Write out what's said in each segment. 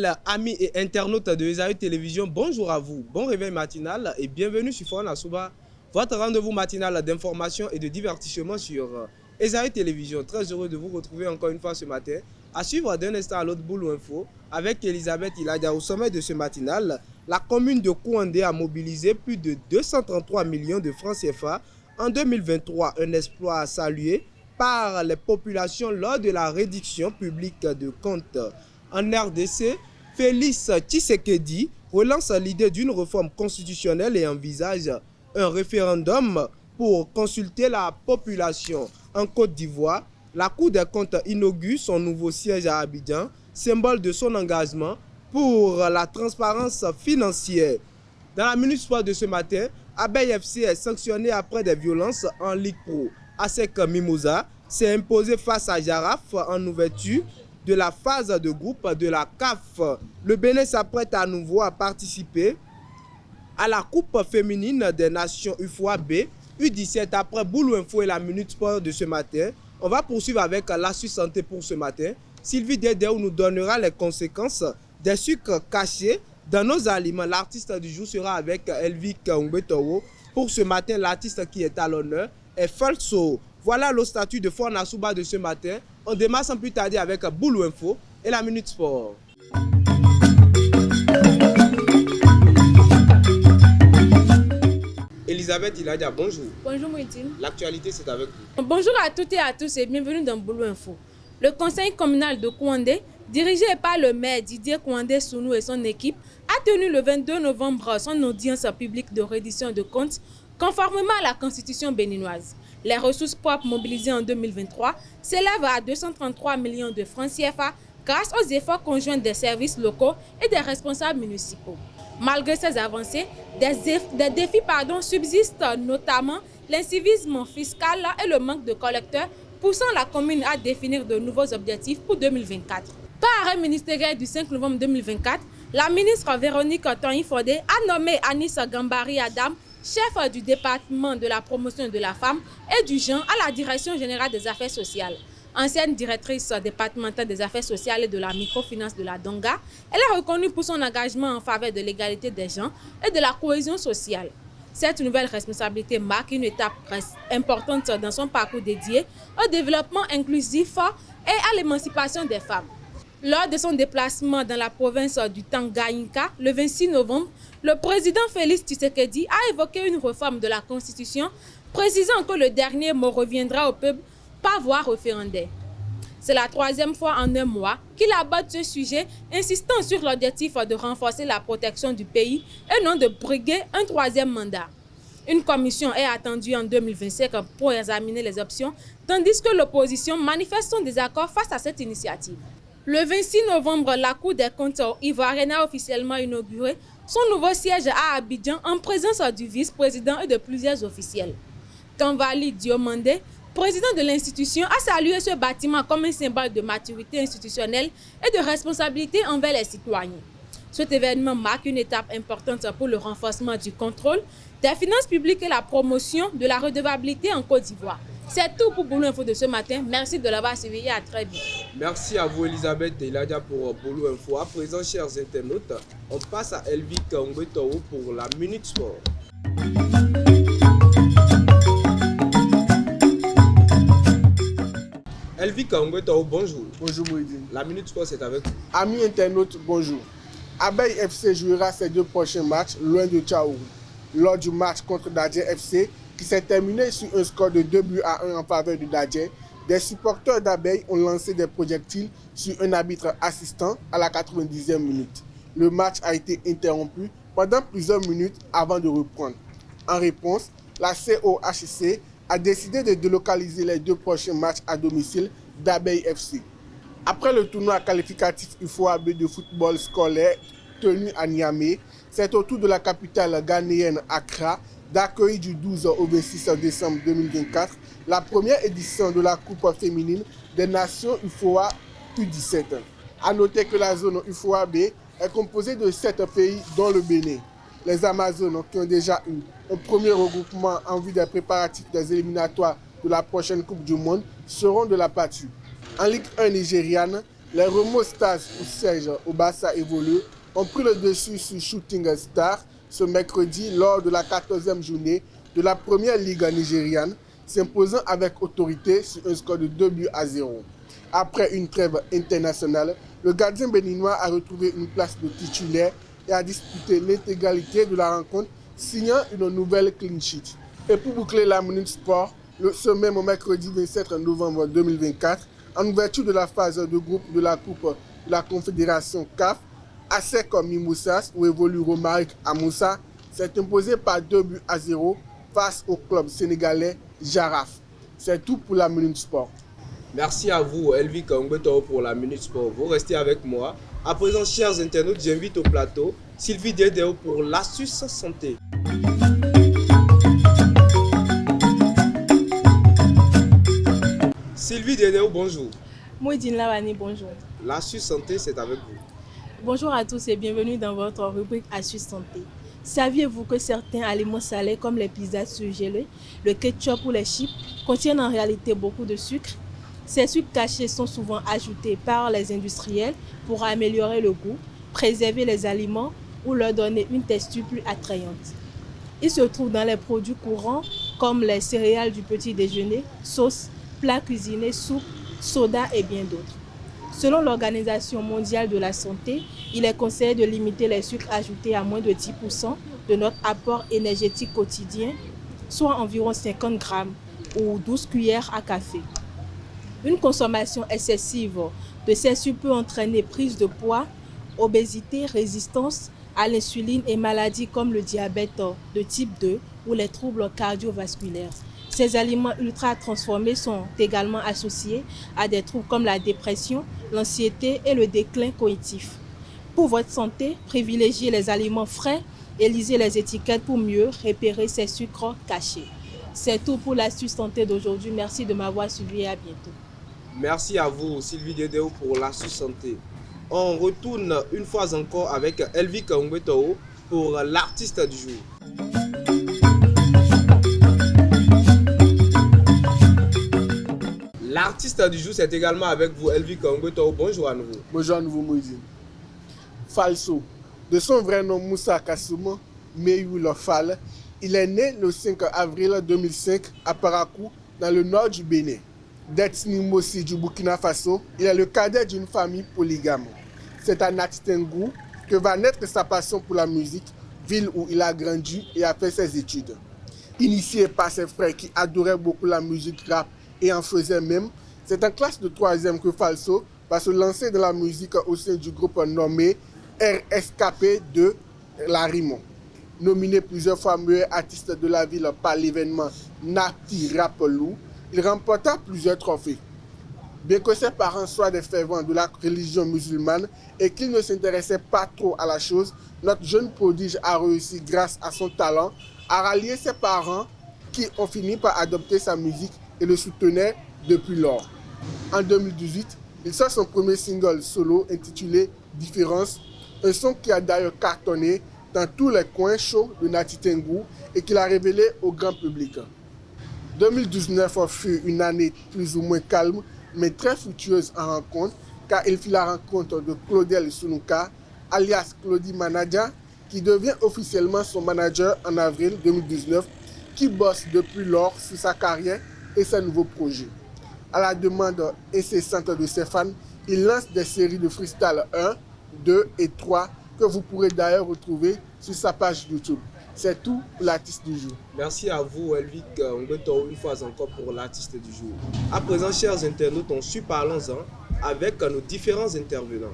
Fidèles amis et internautes de Esaü Télévision, bonjour à vous, bon réveil matinal et bienvenue sur Fona Souba, votre rendez-vous matinal d'information et de divertissement sur Esaü Télévision. Très heureux de vous retrouver encore une fois ce matin, à suivre d'un instant à l'autre Boulou Info avec Elisabeth Iladia. Au sommet de ce matinal, la commune de Kouandé a mobilisé plus de 233 millions de francs CFA en 2023, un exploit à saluer par les populations lors de la réduction publique de comptes. En RDC, Félix Tshisekedi relance l'idée d'une réforme constitutionnelle et envisage un référendum pour consulter la population. En Côte d'Ivoire, la Cour des comptes inaugure son nouveau siège à Abidjan, symbole de son engagement pour la transparence financière. Dans la Minute Sport de ce matin, Abeille FC est sanctionné après des violences en Ligue Pro. ASEC Mimosa s'est imposé face à Jaraf en ouverture de la phase de groupe de la CAF. Le Bénin s'apprête à nouveau à participer à la Coupe féminine des Nations UFOA B U17 après Boulou Info et la Minute Sport de ce matin. On va poursuivre avec l'Assu Santé pour ce matin. Sylvie Dédéou nous donnera les conséquences des sucres cachés dans nos aliments. L'artiste du jour sera avec Elvik Ongbetowo. Pour ce matin, l'artiste qui est à l'honneur est Falso. Voilà le statut de Fona Souba de ce matin. On démarre sans plus tarder avec Boulou Info et la Minute Sport. Elisabeth Iladia, bonjour. Bonjour Mouidine. L'actualité, c'est avec vous. Bonjour à toutes et à tous et bienvenue dans Boulou Info. Le conseil communal de Kouandé, dirigé par le maire Didier Kouandé Sounou et son équipe, a tenu le 22 novembre son audience publique de reddition de comptes conformément à la constitution béninoise. Les ressources propres mobilisées en 2023 s'élèvent à 233 millions de francs CFA grâce aux efforts conjoints des services locaux et des responsables municipaux. Malgré ces avancées, des défis subsistent, notamment l'incivisme fiscal et le manque de collecteurs, poussant la commune à définir de nouveaux objectifs pour 2024. Par arrêt ministériel du 5 novembre 2024, la ministre Véronique Tanyi-Fodé a nommé Anis Gambari Adam, chef du département de la promotion de la femme et du genre à la direction générale des affaires sociales. Ancienne directrice départementale des affaires sociales et de la microfinance de la Donga, elle est reconnue pour son engagement en faveur de l'égalité des genres et de la cohésion sociale. Cette nouvelle responsabilité marque une étape importante dans son parcours dédié au développement inclusif et à l'émancipation des femmes. Lors de son déplacement dans la province du Tanganyika, le 26 novembre, le président Félix Tshisekedi a évoqué une réforme de la Constitution, précisant que le dernier mot reviendra au peuple par voie référendaire. C'est la troisième fois en un mois qu'il aborde ce sujet, insistant sur l'objectif de renforcer la protection du pays et non de briguer un troisième mandat. Une commission est attendue en 2025 pour examiner les options, tandis que l'opposition manifeste son désaccord face à cette initiative. Le 26 novembre, la Cour des comptes ivoirienne a officiellement inauguré son nouveau siège à Abidjan en présence du vice-président et de plusieurs officiels. Kanvali Diomandé, président de l'institution, a salué ce bâtiment comme un symbole de maturité institutionnelle et de responsabilité envers les citoyens. Cet événement marque une étape importante pour le renforcement du contrôle des finances publiques et la promotion de la redevabilité en Côte d'Ivoire. C'est tout pour Boulou Info de ce matin. Merci de l'avoir suivi et à très vite. Merci à vous Elisabeth Iladia pour Boulou Info. À présent, chers internautes, on passe à Elvik Ongbetowo pour la Minute Sport. Elvik Ongbetowo, bonjour. Bonjour Mouidine. La Minute Sport, c'est avec vous. Amis internautes, bonjour. Abeille FC jouera ses deux prochains matchs loin de Tchaourou. Lors du match contre Dadje FC, qui s'est terminé sur un score de 2-1 en faveur de Dadje, des supporters d'Abeille ont lancé des projectiles sur un arbitre assistant à la 90e minute. Le match a été interrompu pendant plusieurs minutes avant de reprendre. En réponse, la COHC a décidé de délocaliser les deux prochains matchs à domicile d'Abeille FC. Après le tournoi qualificatif UFOA B de football scolaire tenu à Niamey, c'est au tour de la capitale ghanéenne Accra d'accueillir du 12 au 26 décembre 2024 la première édition de la Coupe féminine des Nations UFOA U17. A noter que la zone UFOA B est composée de 7 pays dont le Bénin. Les Amazones qui ont déjà eu un premier regroupement en vue des préparatifs des éliminatoires de la prochaine Coupe du Monde seront de la partie. En Ligue 1 nigériane, Les Remo Stars où Serge Obassa évolue ont pris le dessus sur Shooting Stars ce mercredi lors de la 14e journée de la première ligue nigériane, s'imposant avec autorité sur un score de 2-0. Après une trêve internationale, le gardien béninois a retrouvé une place de titulaire et a disputé l'intégralité de la rencontre, signant une nouvelle clean sheet. Et pour boucler la Minute Sport, ce même mercredi 27 novembre 2024, en ouverture de la phase de groupe de la Coupe de la Confédération CAF, ASEC Mimosas, où évolue Romaric Amoussa, s'est imposé par 2-0 face au club sénégalais Jaraf. C'est tout pour la Minute Sport. Merci à vous, Elvi Kaongbeto, pour la Minute Sport. Vous restez avec moi. À présent, chers internautes, j'invite au plateau Sylvie Dedeo pour l'astuce santé. Sylvie Dedeo, bonjour. Mouidine Lawani, bonjour. L'astuce santé, c'est avec vous. Bonjour à tous et bienvenue dans votre rubrique Astuce santé. Saviez-vous que certains aliments salés comme les pizzas surgelées, le ketchup ou les chips contiennent en réalité beaucoup de sucre? Ces sucres cachés sont souvent ajoutés par les industriels pour améliorer le goût, préserver les aliments ou leur donner une texture plus attrayante. Ils se trouvent dans les produits courants comme les céréales du petit déjeuner, sauces, plats cuisinés, soupes, sodas et bien d'autres. Selon l'Organisation mondiale de la santé, il est conseillé de limiter les sucres ajoutés à moins de 10% de notre apport énergétique quotidien, soit environ 50 grammes ou 12 cuillères à café. Une consommation excessive de ces sucres peut entraîner prise de poids, obésité, résistance à l'insuline et maladies comme le diabète de type 2 ou les troubles cardiovasculaires. Ces aliments ultra transformés sont également associés à des troubles comme la dépression, l'anxiété et le déclin cognitif. Pour votre santé, privilégiez les aliments frais et lisez les étiquettes pour mieux repérer ces sucres cachés. C'est tout pour l'astuce santé d'aujourd'hui. Merci de m'avoir suivi et à bientôt. Merci à vous, Sylvie Dedeo, pour l'astuce santé. On retourne une fois encore avec Elvi Kaongbeto pour l'artiste du jour. L'artiste du jour, c'est également avec vous, Elvi Kaongbeto. Bonjour à nouveau. Bonjour à nouveau, Moïse. Falso. De son vrai nom Moussa Kassouma Meyoul Fall, il est né le 5 avril 2005 à Parakou, dans le nord du Bénin. D'ethnie Mossi du Burkina Faso, il est le cadet d'une famille polygame. C'est à Nati-Tengou que va naître sa passion pour la musique, ville où il a grandi et a fait ses études. Initié par ses frères qui adoraient beaucoup la musique rap et en faisaient même, c'est en classe de 3e que Falso va se lancer dans la musique au sein du groupe nommé RSKP de La Rimon. Nominé plusieurs fois meilleur artiste de la ville par l'événement Nati Rap Lou, il remporta plusieurs trophées. Bien que ses parents soient des fervents de la religion musulmane et qu'il ne s'intéressait pas trop à la chose, notre jeune prodige a réussi grâce à son talent à rallier ses parents qui ont fini par adopter sa musique et le soutenaient depuis lors. En 2018, il sort son premier single solo intitulé Différence, un son qui a d'ailleurs cartonné dans tous les coins chauds de Nati-Tengou et qu'il a révélé au grand public. 2019 fut une année plus ou moins calme, mais très fructueuse en rencontre, car il fit la rencontre de Claudel Sunuka, alias Claudie Manadia, qui devient officiellement son manager en avril 2019, qui bosse depuis lors sur sa carrière et ses nouveaux projets. À la demande incessante de ses fans, il lance des séries de freestyle 1, 2 et 3 que vous pourrez d'ailleurs retrouver sur sa page YouTube. C'est tout pour l'artiste du jour. Merci à vous, Elvi Kaongbeto, une fois encore pour l'artiste du jour. À présent, chers internautes, on suit Parlons-en avec nos différents intervenants.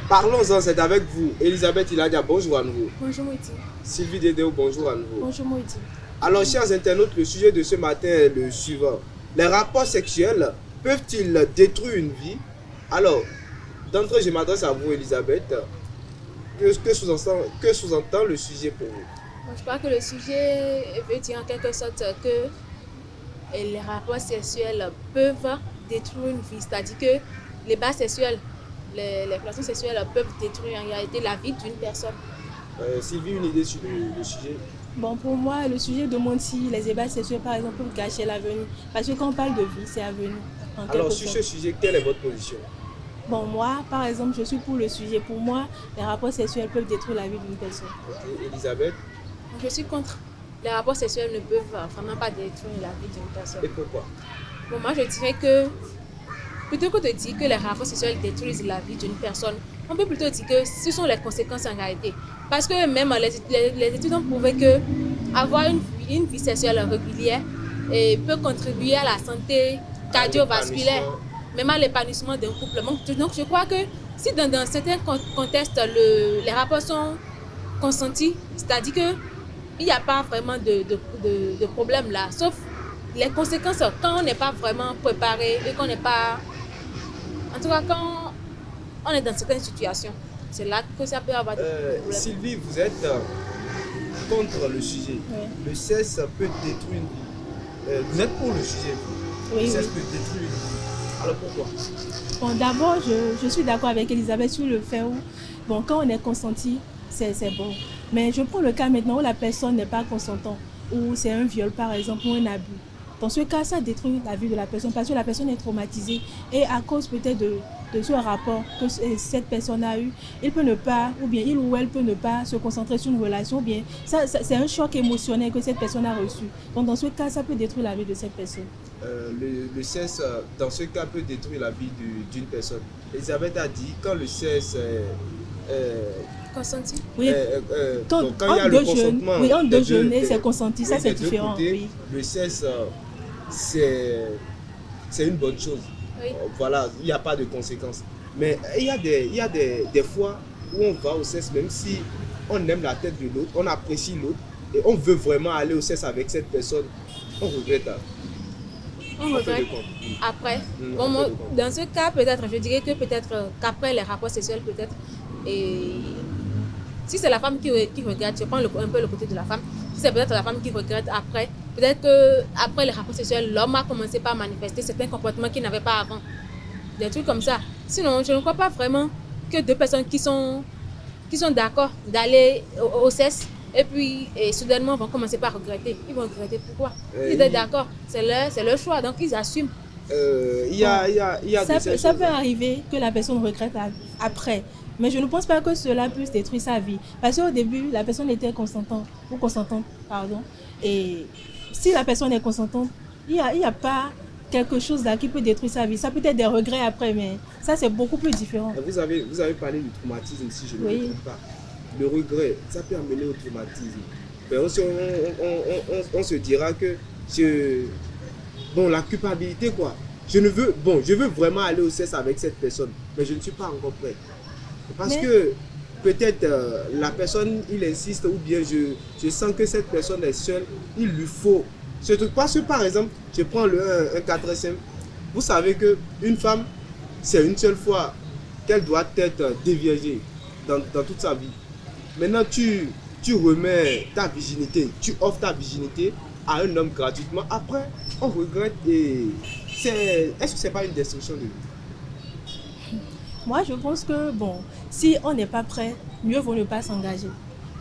Parlons-en, c'est avec vous. Elisabeth Iladia, bonjour à nouveau. Bonjour Moïdi. Sylvie Dedeo, bonjour à nouveau. Bonjour Moïdi. Alors, chers internautes, le sujet de ce matin est le suivant. Les rapports sexuels peuvent-ils détruire une vie? Alors, d'entrée, je m'adresse à vous, Elisabeth. Que sous-entend le sujet pour vous? Je crois que le sujet veut dire en quelque sorte que les rapports sexuels peuvent détruire une vie. C'est-à-dire que les bases sexuelles, les relations sexuelles peuvent détruire en réalité la vie d'une personne. Sylvie, une idée sur le sujet? Bon, pour moi, le sujet de mentir, les ébats sexuels, par exemple, peuvent gâcher l'avenir. Parce que quand on parle de vie, c'est avenir. Alors, sur ce sujet, quelle est votre position? Bon, moi, par exemple, je suis pour le sujet. Pour moi, les rapports sexuels peuvent détruire la vie d'une personne. Ok, Elisabeth? Je suis contre. Les rapports sexuels ne peuvent vraiment pas détruire la vie d'une personne. Et pourquoi? Bon, moi, je dirais que, plutôt que de dire que les rapports sexuels détruisent la vie d'une personne, on peut plutôt dire que ce sont les conséquences en réalité. Parce que même les études ont prouvé que avoir une vie sexuelle régulière peut contribuer à la santé cardiovasculaire, même à l'épanouissement d'un couple. Donc, je crois que si dans certains contextes, les rapports sont consentis, c'est-à-dire qu'il n'y a pas vraiment de problème là, sauf les conséquences quand on n'est pas vraiment préparé et qu'on n'est pas... En tout cas, quand on est dans certaines situations, c'est là que ça peut avoir des problèmes. Sylvie, vous êtes contre le sujet. Oui. Le sexe peut détruire une vie. Vous êtes pour le sujet. Oui, Le sexe oui. peut détruire une vie. Alors pourquoi? Bon, d'abord, je suis d'accord avec Elisabeth sur le fait où, bon, quand on est consenti, c'est bon. Mais je prends le cas maintenant où la personne n'est pas consentante, où c'est un viol par exemple, ou un abus. Dans ce cas, ça détruit la vie de la personne parce que la personne est traumatisée et à cause peut-être de ce rapport que cette personne a eu, il peut ne pas, ou bien il ou elle peut ne pas se concentrer sur une relation, ou bien c'est un choc émotionnel que cette personne a reçu. Donc dans ce cas, ça peut détruire la vie de cette personne. Le sexe, dans ce cas, peut détruire la vie d'une personne. Elisabeth a dit, quand le sexe Consenti. Oui. Quand il y a le consentement, oui, entre deux jeunes et des- c'est consenti, ça oui, c'est des deux différent. côtés, Oui. le sexe, c'est une bonne chose. Oui. Voilà, il n'y a pas de conséquences. Mais il y a des fois où on va au sexe, même si on aime la tête de l'autre, on apprécie l'autre, et on veut vraiment aller au sexe avec cette personne, on regrette. On On fait regrette le compte. après. Mm, Bon, on moi, fait le compte. dans ce cas, peut-être, je dirais que peut-être qu'après les rapports sexuels, peut-être, et si c'est la femme qui regrette, je prends un peu le côté de la femme, si c'est peut-être la femme qui regrette après, peut-être qu'après les rapports sexuels, l'homme a commencé par manifester certains comportements qu'il n'avait pas avant. Des trucs comme ça. Sinon, je ne crois pas vraiment que deux personnes qui sont d'accord d'aller au sexe et puis soudainement vont commencer par regretter. Ils vont regretter pourquoi? Ils étaient d'accord, c'est leur choix, donc ils assument. Il y a Ça, de ces ça choses. peut arriver que la personne regrette après. Mais je ne pense pas que cela puisse détruire sa vie. Parce qu'au début, la personne était consentante, pardon. Et si la personne est consentante, il y a pas quelque chose là qui peut détruire sa vie. Ça peut être des regrets après, mais ça c'est beaucoup plus différent. Vous avez parlé du traumatisme, si je ne Oui. me trompe pas. Le regret, ça peut amener au traumatisme. Mais on se dira que la culpabilité, quoi. Je veux vraiment aller au sexe avec cette personne, mais je ne suis pas encore prêt. Parce que peut-être la personne, il insiste, ou bien je sens que cette personne est seule, il lui faut ce truc. Parce que par exemple, je prends un 4SM. Vous savez qu'une femme, c'est une seule fois qu'elle doit être déviergée dans toute sa vie. Maintenant, tu remets ta virginité, tu offres ta virginité à un homme gratuitement. Après, on regrette et est-ce que c'est pas une destruction de vie? Moi, je pense que, bon, si on n'est pas prêt, mieux vaut ne pas s'engager.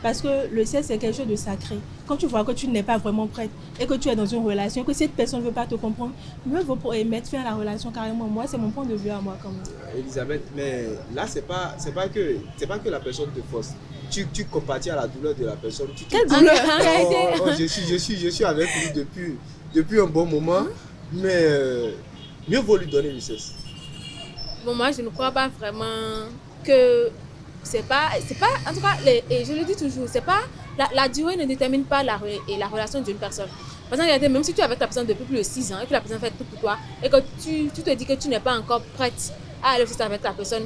Parce que le sexe, c'est quelque chose de sacré. Quand tu vois que tu n'es pas vraiment prête et que tu es dans une relation, que cette personne ne veut pas te comprendre, mieux vaut pour mettre fin à la relation carrément. Moi, c'est mon point de vue à moi quand même. Elisabeth, mais là, c'est pas que la personne te force. Tu compatis à la douleur de la personne. Quelle douleur! En réalité, Je suis avec lui depuis un bon moment, mais mieux vaut lui donner le sexe. bon, moi, je ne crois pas vraiment que c'est pas, en tout cas, et je le dis toujours, c'est pas, la durée ne détermine pas la relation d'une personne. Parce qu'en réalité, même si tu es avec ta personne depuis plus de 6 ans et que la personne fait tout pour toi et que tu te dis que tu n'es pas encore prête à aller avec la personne,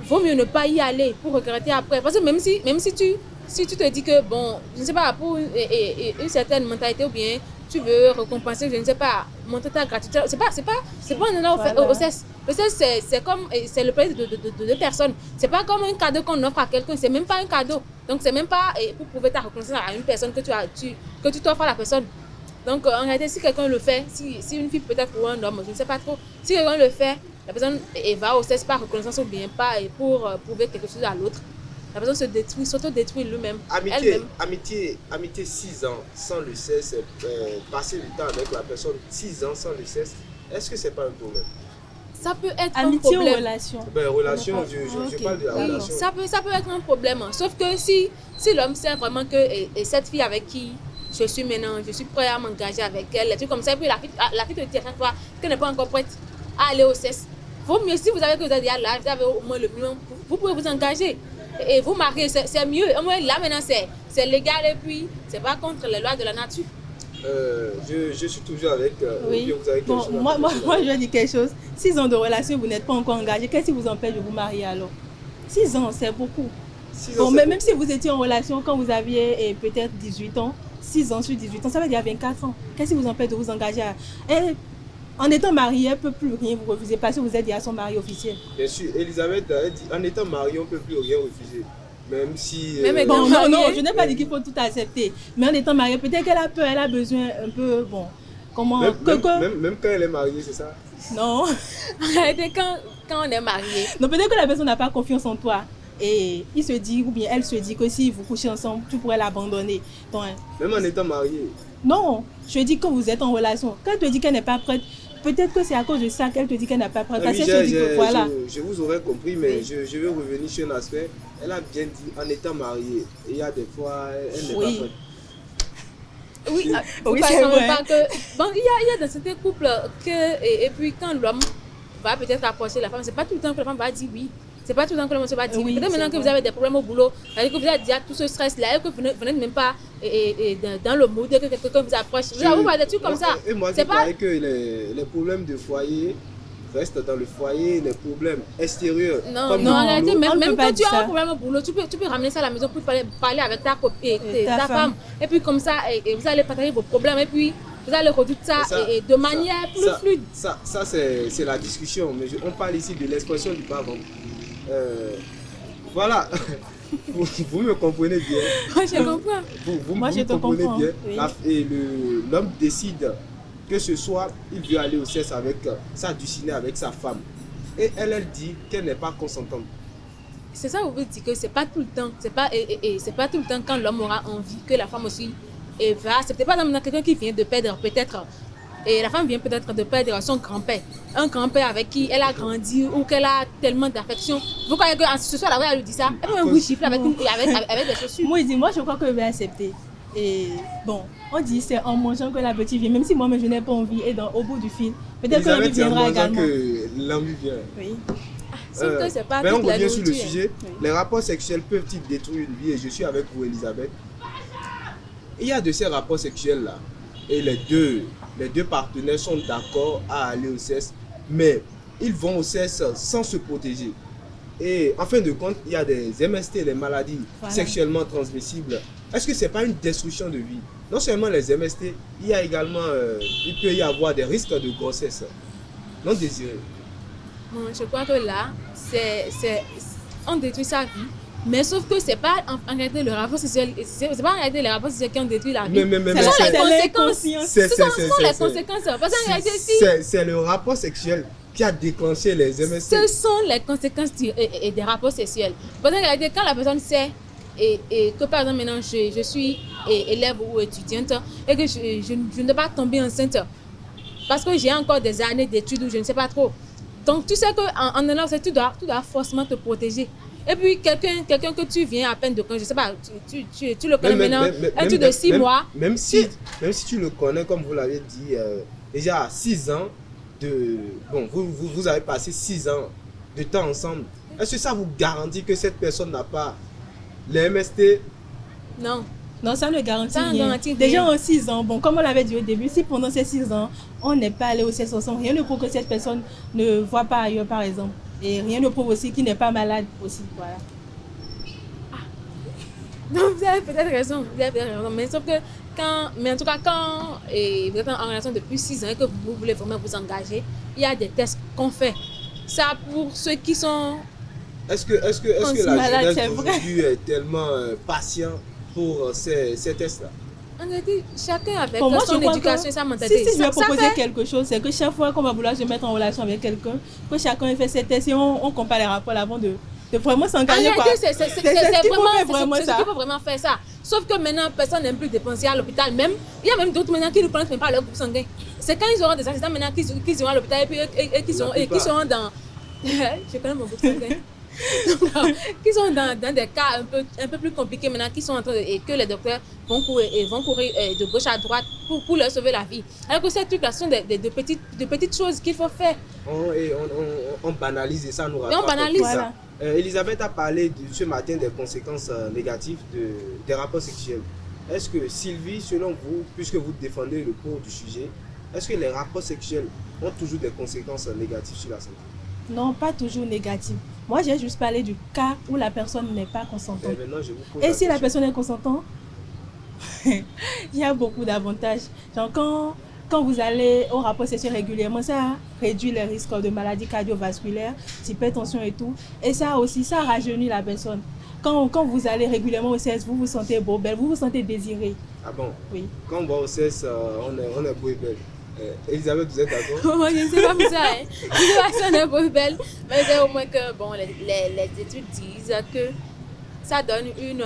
vaut mieux ne pas y aller pour regretter après. Parce que même si tu te dis que, bon, je ne sais pas, pour une certaine mentalité ou bien tu veux récompenser, je ne sais pas, montrer ta gratitude, c'est pas un honneur Voilà. au sexe. Le sexe, c'est le plaisir de deux personnes. C'est pas comme un cadeau qu'on offre à quelqu'un, c'est même pas un cadeau. Donc, c'est même pas pour prouver ta reconnaissance à une personne que tu t'offres à la personne. Donc, en réalité, si quelqu'un le fait, si une fille peut-être ou un homme, je ne sais pas trop, si quelqu'un le fait, la personne va au sexe par reconnaissance ou bien pas pour prouver quelque chose à l'autre, la personne se détruit, s'auto-détruit lui-même, Amitié, elle-même. amitié 6 ans sans le cesse, passer du temps avec la personne 6 ans sans le cesse, est-ce que c'est pas un problème? Ça peut être un Amitié ou problème. relation? Ben, relation, je Ok. parle de la Oui, relation. ça peut être un problème. Sauf que si l'homme sait vraiment que et cette fille avec qui je suis maintenant, je suis prêt à m'engager avec elle, des trucs comme ça, et puis la fille te dit à chaque fois qu'elle n'est pas encore prête à aller au CES. Vaut mieux, si vous avez que vous êtes déjà là, vous avez au moins le minimum, vous pouvez vous engager. Et vous marier, c'est mieux. Au moins là maintenant, c'est légal et puis c'est pas contre les lois de la nature. Je suis toujours avec. Ou Oui. bien vous avez quelque Bon, chose à moi, rajouter? je vais dire quelque chose. 6 ans de relation, vous n'êtes pas encore engagé. Qu'est-ce qui vous empêche de vous marier alors? 6 ans, c'est beaucoup. 6 ans, Bon, c'est mais beaucoup. même si vous étiez en relation quand vous aviez peut-être 18 ans, 6 ans sur 18 ans, ça veut dire 24 ans. Qu'est-ce qui vous empêche de vous engager en étant marié, elle ne peut plus rien vous refuser parce que vous êtes déjà son mari officiel. Bien sûr, Elisabeth a dit en étant marié, on ne peut plus rien refuser. Même si. Même étant Bon, marié. non, je n'ai pas dit qu'il faut tout accepter. Mais en étant marié, peut-être qu'elle a peur, elle a besoin un peu, bon, comment... même quand elle est mariée, c'est ça? Non. En réalité, quand on est marié, Non, peut-être que la personne n'a pas confiance en toi. Et il se dit, ou bien elle se dit que si vous couchez ensemble, tu pourrais l'abandonner. Donc, Même en étant marié. non, je dis que vous êtes en relation. Quand elle te dit qu'elle n'est pas prête, peut-être que c'est à cause de ça qu'elle te dit qu'elle n'est pas prête. Ah Parce oui, qu'elle se dit que voilà. je vous aurais compris, mais Oui. je vais revenir sur un aspect. Elle a bien dit en étant mariée. Et il y a des fois, elle n'est Oui. pas prête. oui, Oui, par c'est exemple, vrai. pas que, bon, il y a dans certains couples que, et puis quand l'homme va peut-être approcher la femme, c'est pas tout le temps que la femme va dire oui. C'est pas tout le temps que l'homme se va dire oui. Oui, Peut-être c'est maintenant que vrai. vous avez des problèmes au boulot, c'est-à-dire que vous avez déjà tout ce stress-là, et que vous n'êtes même pas dans le mood, que quelqu'un vous approche. Vous avez des trucs comme ça. Et moi, je C'est pas. croyais que les problèmes de foyer restent dans le foyer, les problèmes extérieurs. Non, comme non, le en réalité, boulot. on ne même peut pas quand tu dire as un ça. problème au boulot, tu peux ramener ça à la maison pour parler avec ta copine, Ta ta femme. Et puis comme ça, et vous allez partager vos problèmes et puis vous allez résoudre ça, Ça, et de manière plus fluide. Ça c'est la discussion, mais on parle ici de l'expression du bas ventre. Voilà, vous me comprenez bien. Moi, je comprends. Moi, Vous je me te comprenez comprends, bien. oui. Et l'homme décide que ce soir, il veut aller au sexe avec ça, du ciné avec sa femme. Et elle dit qu'elle n'est pas consentante. C'est ça, vous dire que c'est pas tout le temps, c'est pas tout le temps quand l'homme aura envie que la femme aussi va accepter. Par exemple, quelqu'un qui vient de perdre peut-être, et la femme vient peut-être de perdre son grand-père, un grand-père avec qui elle a grandi ou qu'elle a tellement d'affection. Vous croyez que ce soir, elle lui dit ça, elle peut un oui chiffre avec des chaussures. Moi, je crois que je vais accepter. Et bon, on dit c'est en mangeant que l'appétit vient, même si moi-même je n'ai pas envie. Et au bout du film, peut-être que l'envie Elisabeth, c'est en viendra mangeant également. que l'envie vient. Oui. Sauf que c'est pas Mais on toute la revient sur le nourriture. sujet. Oui. Les rapports sexuels peuvent-ils détruire une vie? Et je suis avec vous, Elisabeth. Il y a de ces rapports sexuels-là. Et les deux partenaires sont d'accord à aller au sexe. Mais ils vont au sexe sans se protéger. Et en fin de compte, il y a des MST, les maladies Voilà. sexuellement transmissibles. Est-ce que ce n'est pas une destruction de vie? Non seulement les MST, il y a également, il peut y avoir des risques de grossesse non désirés. Bon, je crois que là, on détruit sa vie. Mais sauf que c'est pas en réalité le rapport sexuel, c'est pas en réalité les rapports sexuels qui ont détruit la vie. Mais Ce sont c'est- les conséquences. l'inconscience. c'est- Ce sont les c'est- conséquences. Parce qu'en réalité, si c'est le rapport sexuel qui a déclenché les MST. ce sont les conséquences et des rapports sexuels. Parce qu'en réalité, quand la personne sait et que par exemple maintenant je suis élève ou étudiante et que je ne vais pas tomber enceinte parce que j'ai encore des années d'études ou je ne sais pas trop. Donc tu sais qu'en allant, tu dois forcément te protéger. Et puis quelqu'un que tu viens à peine de connaître, je sais pas, tu le connais maintenant, un truc de 6 mois. Même si tu le connais, comme vous l'avez dit, déjà à 6 ans, bon, vous avez passé 6 ans de temps ensemble. Est-ce que ça vous garantit que cette personne n'a pas les MST? Non. Non, ça ne garantit Ça ne rien. garantit rien. Déjà en 6 ans, bon, comme on l'avait dit au début, si pendant ces 6 ans, on n'est pas allé au sexe ensemble, rien ne prouve que cette personne ne voit pas ailleurs, par exemple. Et rien ne prouve aussi qu'il n'est pas malade aussi. Voilà. Donc vous avez peut-être raison, mais sauf que mais en tout cas quand vous êtes en relation depuis 6 ans et que vous voulez vraiment vous engager, il y a des tests qu'on fait. Ça pour ceux qui sont Est-ce que se la malade, jeunesse c'est vrai. d'aujourd'hui est tellement patient pour ces tests-là? on a dit chacun avec Pour moi, je son crois éducation que et sa mentalité. si je vais Ça proposer fait- quelque chose, c'est que chaque fois qu'on va vouloir se mettre en relation avec quelqu'un, que chacun ait fait ses tests et on compare les rapports avant de de vraiment s'engager. C'est ce qu'il faut faire vraiment ça. Il faut vraiment faire ça. Sauf que maintenant, personne n'aime plus dépenser à l'hôpital. Même, il y a même d'autres maintenant qui ne connaissent même pas leur groupe sanguin. C'est quand ils auront des accidents maintenant qu'ils iront à l'hôpital et qui seront dans... Je connais mon groupe sanguin. Qui sont dans des cas un peu plus compliqués maintenant, qui sont en train et que les docteurs vont courir de gauche à droite pour leur sauver la vie. Alors que ces trucs-là sont de petites choses qu'il faut faire. On banalise et ça nous rapporte. On banalise. Voilà. Elisabeth a parlé ce matin des conséquences négatives des rapports sexuels. Est-ce que Sylvie, selon vous, puisque vous défendez le cours du sujet, est-ce que les rapports sexuels ont toujours des conséquences négatives sur la santé? Non, pas toujours négatives. Moi, j'ai juste parlé du cas où la personne n'est pas consentante. Et si la personne est consentante, il y a beaucoup d'avantages. Genre, quand vous allez au rapport sexuel régulièrement, ça réduit les risques de maladies cardiovasculaires, d'hypertension et tout. Et ça aussi, ça rajeunit la personne. Quand vous allez régulièrement au sexe, vous vous sentez beau, belle, vous vous sentez désiré. Ah bon? Oui. Quand on va au sexe, on est beau et belle. Elisabeth, vous êtes d'accord? Moi, je ne sais pas pour ça. Je ne sais pas si on est beau et belle. Mais c'est au moins que bon, les études disent que ça donne une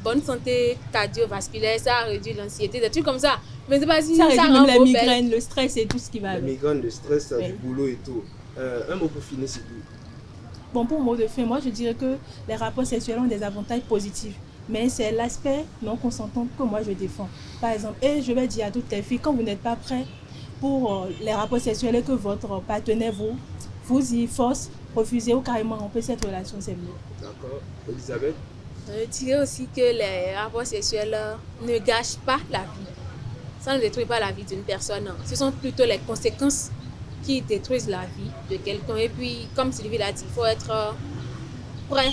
bonne santé cardiovasculaire, ça réduit l'anxiété, des trucs comme ça. Mais c'est pas si ça réduit rend même les migraines, belle. le stress et tout ce qui va avec. Les migraines, le stress, Oui. du boulot et tout. Un mot pour finir, c'est tout. Bon, pour mot de fin, moi je dirais que les rapports sexuels ont des avantages positifs. Mais c'est l'aspect non consentant que moi je défends. Par exemple, et je vais dire à toutes les filles, quand vous n'êtes pas prêts pour les rapports sexuels et que votre partenaire vous y force, refusez ou carrément rompez cette relation, c'est mieux. D'accord. Elisabeth? Je dirais aussi que les rapports sexuels ne gâchent pas la vie. Ça ne détruit pas la vie d'une personne. Ce sont plutôt les conséquences qui détruisent la vie de quelqu'un. Et puis, comme Sylvie l'a dit, il faut être prêt,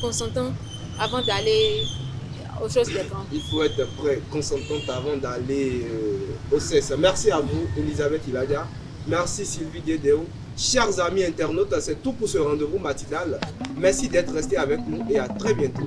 consentant, avant d'aller aux choses de grand. Il faut être prêt, consentante avant d'aller au sexe. Merci à vous, Elisabeth Iladia. Merci Sylvie Guédéo. Chers amis internautes, c'est tout pour ce rendez-vous matinal. Merci d'être restés avec nous et à très bientôt.